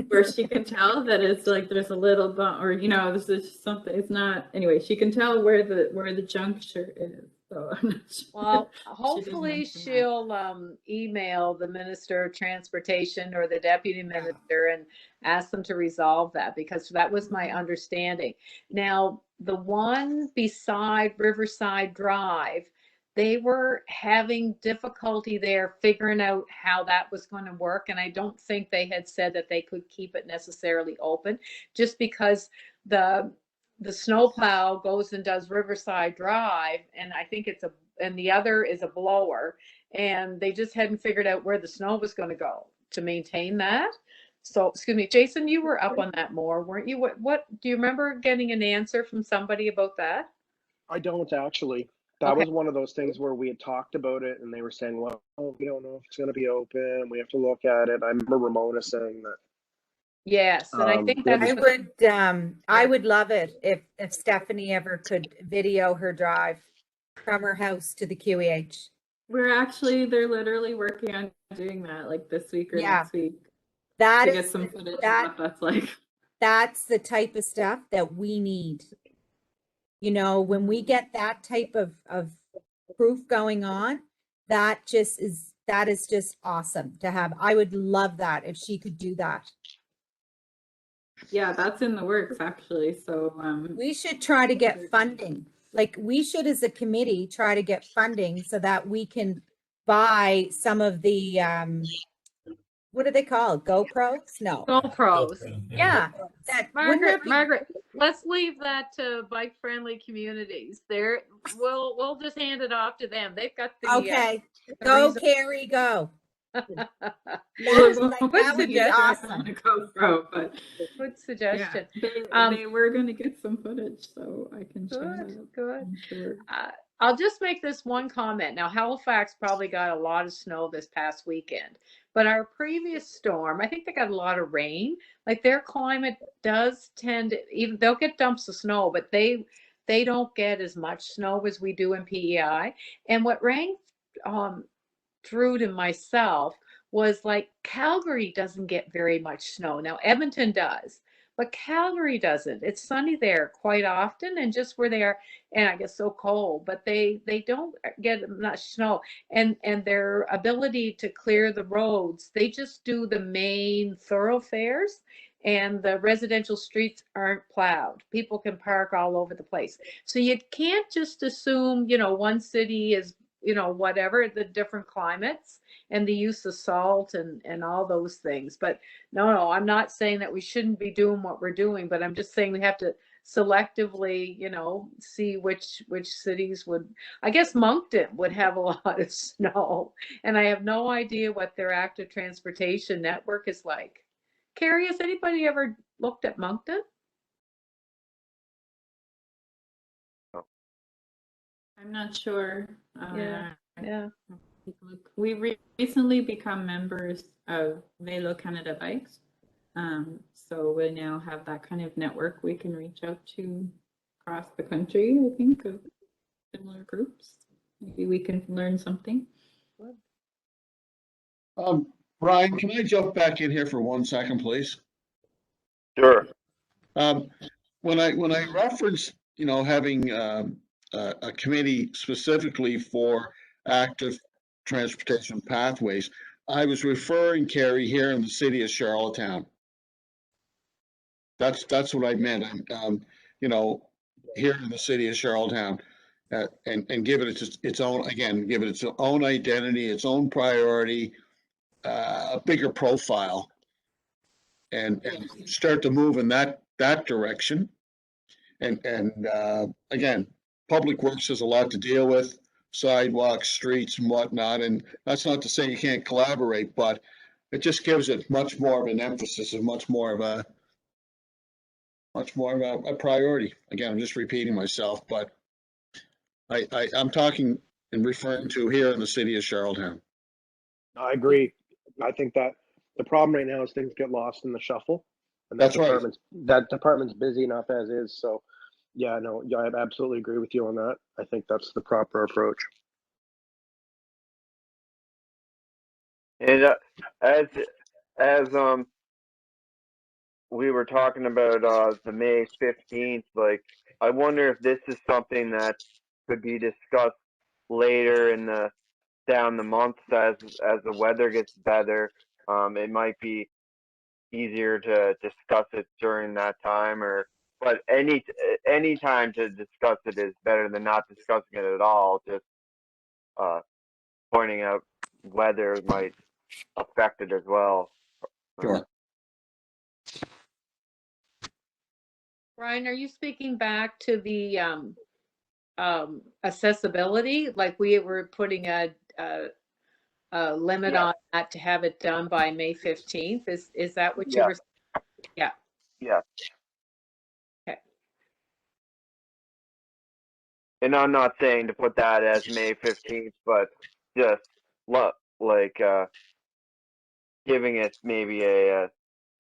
where she can tell that it's like there's a little bump, or you know, this is something. It's not anyway. She can tell where the juncture is. So I'm not sure. Well, hopefully she'll email the Minister of Transportation or the Deputy Minister and ask them to resolve that, because that was my understanding. Now, the one beside Riverside Drive, they were having difficulty there figuring out how that was going to work. And I don't think they had said that they could keep it necessarily open, just because the snowplow goes and does Riverside Drive, and I think and the other is a blower, and they just hadn't figured out where the snow was going to go to maintain that. So, excuse me, Jason, you were up on that more, weren't you? What do you remember getting an answer from somebody about that? I don't actually. That was one of those things where we had talked about it and they were saying, well, we don't know if it's going to be open. We have to look at it. I remember Ramona saying that. Yes, and I think that's I would love it if Stephanie ever could video her drive from her house to the QEH. They're literally working on doing that like this week or next week. That to is get some footage of what that's like. That's the type of stuff that we need. You know, when we get that type of proof going on, that is just awesome to have. I would love that if she could do that. Yeah, that's in the works actually. So we should try to get funding. Like we should, as a committee, try to get funding so that we can buy some of the what are they called? GoPros? No. GoPros. GoPro, Yeah, that, wouldn't that be? Margaret, let's leave that to bike-friendly communities. We'll just hand it off to them. They've got the, Okay, the go reason- Carrie, go. Well, That's it like, won't that would be be a direct awesome. on a GoPro, but Good yeah, suggestion. they were gonna get some footage, so I can share Good, that, good. I'm sure. I'll just make this one comment. Now, Halifax probably got a lot of snow this past weekend, but our previous storm, I think they got a lot of rain. Like their climate does tend to, even they'll get dumps of snow, but they don't get as much snow as we do in PEI. And what rang through to myself was like Calgary doesn't get very much snow. Now Edmonton does, but Calgary doesn't. It's sunny there quite often, and just where they are, and I guess so cold, but they don't get much snow. And their ability to clear the roads, they just do the main thoroughfares, and the residential streets aren't plowed. People can park all over the place. So you can't just assume, one city is, whatever, the different climates and the use of salt and all those things. But no, I'm not saying that we shouldn't be doing what we're doing, but I'm just saying we have to selectively, see which cities would. I guess Moncton would have a lot of snow, and I have no idea what their active transportation network is like. Carrie, has anybody ever looked at Moncton? I'm not sure. Yeah. Yeah. We recently become members of Velo Canada Bikes. So we now have that kind of network we can reach out to across the country, I think, of similar groups. Maybe we can learn something. Brian, can I jump back in here for 1 second, please? Sure. When I referenced, having a committee specifically for active transportation pathways, I was referring, Carrie, here in the city of Charlottetown. That's what I meant. Here in the city of Charlottetown, and give it its own, again, give it its own identity, its own priority, a bigger profile, and start to move in that direction. And again, Public Works has a lot to deal with, sidewalks, streets and whatnot. And that's not to say you can't collaborate, but it just gives it much more of an emphasis and much more of a priority. Again, I'm just repeating myself, but I'm talking and referring to here in the city of Charlottetown. I agree. I think that the problem right now is things get lost in the shuffle, and That's right. That department's busy enough as is. So, yeah, no, yeah, I absolutely agree with you on that. I think that's the proper approach. And as we were talking about the May 15th, like I wonder if this is something that could be discussed later down the months as the weather gets better. It might be easier to discuss it during that time, but any time to discuss it is better than not discussing it at all. Just pointing out weather might affect it as well. Sure. Brian, are you speaking back to the accessibility? Like we were putting a limit Yeah. on that to have it done by May 15th? Is that what you Yeah. were? Yeah. Yeah. Okay. And I'm not saying to put that as May 15th, but just like giving it maybe a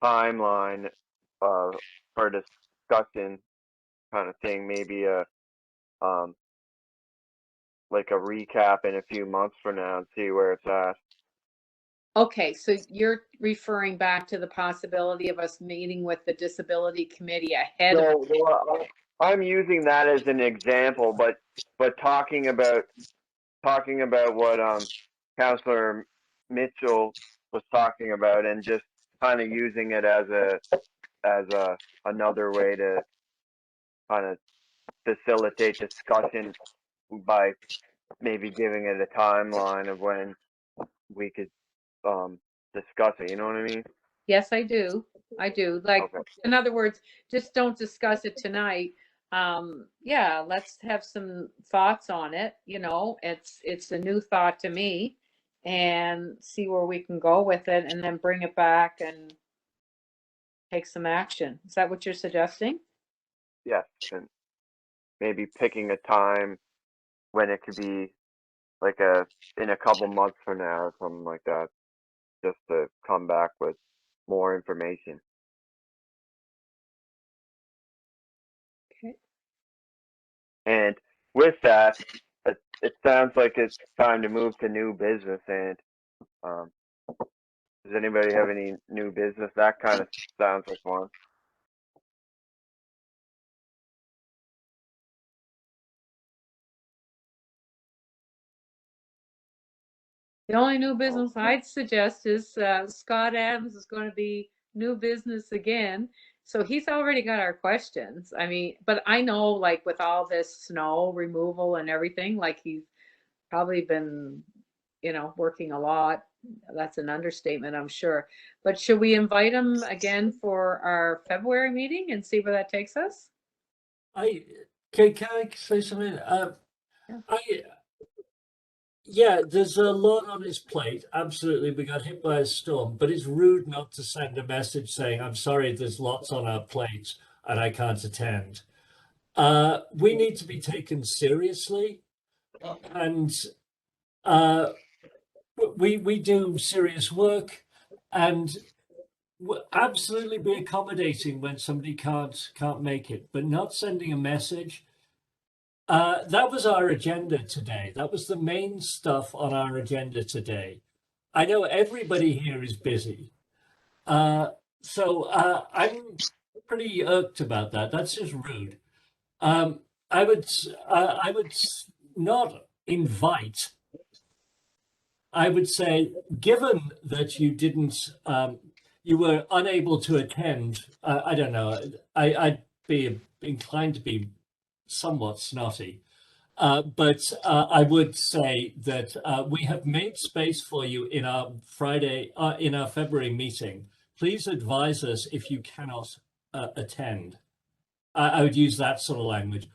timeline for discussion kind of thing, maybe like a recap in a few months from now and see where it's at. Okay, so you're referring back to the possibility of us meeting with the disability committee ahead of. So I'm using that as an example, but talking about what Councillor Mitchell was talking about, and just kind of using it as another way to kind of facilitate discussion by maybe giving it a timeline of when we could discuss it. You know what I mean? Yes, I do. I do. Like, Okay. in other words, just don't discuss it tonight. Yeah, let's have some thoughts on it. You know, it's a new thought to me, and see where we can go with it, and then bring it back and take some action. Is that what you're suggesting? Yes, and maybe picking a time when it could be like in a couple months from now or something like that, just to come back with more information. Okay. And with that, it sounds like it's time to move to new business. And um, does anybody have any new business? That kind of sounds like one. The only new business I'd suggest is Scott Adams is going to be new business again. So he's already got our questions. I mean, but I know like with all this snow removal and everything, like he's probably been, working a lot. That's an understatement, I'm sure. But should we invite him again for our February meeting and see where that takes us? Can I say something? Yeah. Yeah, there's a lot on his plate. Absolutely, we got hit by a storm, but it's rude not to send a message saying, "I'm sorry, there's lots on our plate and I can't attend." We need to be taken seriously, and we do serious work, and absolutely be accommodating when somebody can't make it, but not sending a message. That was our agenda today. That was the main stuff on our agenda today. I know everybody here is busy. So I'm pretty irked about that. That's just rude. I would not invite. I would say, given that you didn't, you were unable to attend, I don't know, I'd be inclined to be somewhat snotty. But I would say that we have made space for you in our February meeting. Please advise us if you cannot attend. I would use that sort of language.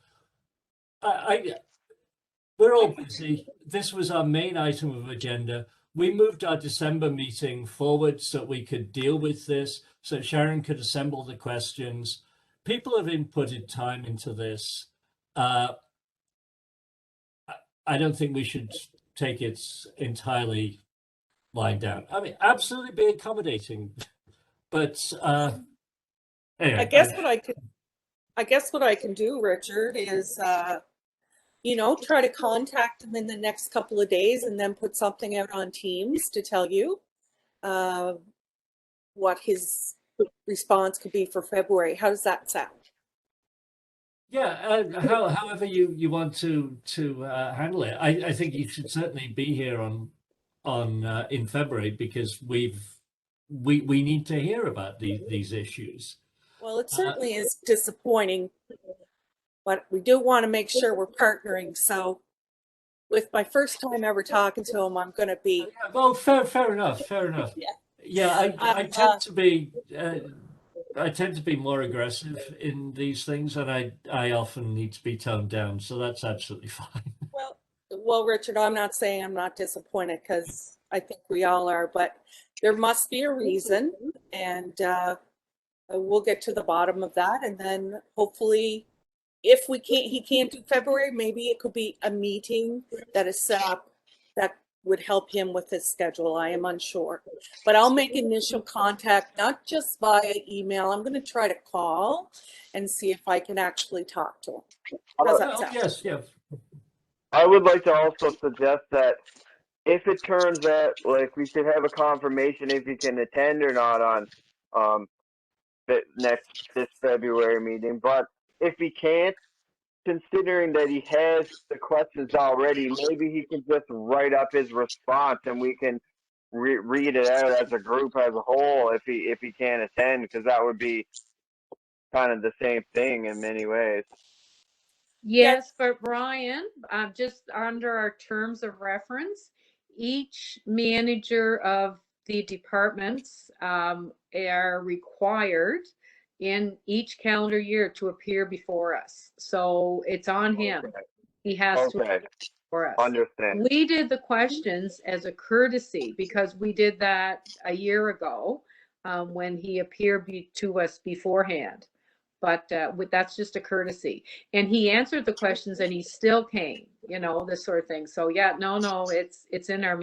We're all busy. This was our main item of agenda. We moved our December meeting forward so we could deal with this, so Sharon could assemble the questions. People have inputted time into this. I don't think we should take it entirely lying down. I mean, absolutely be accommodating, but anyway. I guess what I can do, Richard, is try to contact him in the next couple of days and then put something out on Teams to tell you what his response could be for February. How does that sound? Yeah, however you want to handle it. I think you should certainly be here on in February, because we need to hear about these issues. Well, it certainly is disappointing, but we do want to make sure we're partnering. So with my first time ever talking to him, I'm going to be. Well, fair enough. Yeah, I tend to be more aggressive in these things, and I often need to be toned down. So that's absolutely fine. Well, Richard, I'm not saying I'm not disappointed, because I think we all are, but there must be a reason, and we'll get to the bottom of that. And then hopefully, if he can't do February, maybe it could be a meeting that is set up that would help him with his schedule. I am unsure, but I'll make initial contact, not just via email. I'm going to try to call and see if I can actually talk to him. How's that sound? Yes. I would like to also suggest that if it turns out like we should have a confirmation if he can attend or not on this February meeting, but if he can't, considering that he has the questions already, maybe he can just write up his response and we can read it out as a group as a whole if he can't attend, because that would be kind of the same thing in many ways. Yes, but Brian, just under our terms of reference, each manager of the departments are required in each calendar year to appear before us. So it's on him. Okay. He has to Okay, appear before us. understand. We did the questions as a courtesy because we did that a year ago when he appeared to us beforehand. But that's just a courtesy. And he answered the questions and he still came, you know, this sort of thing. So yeah, no, it's in our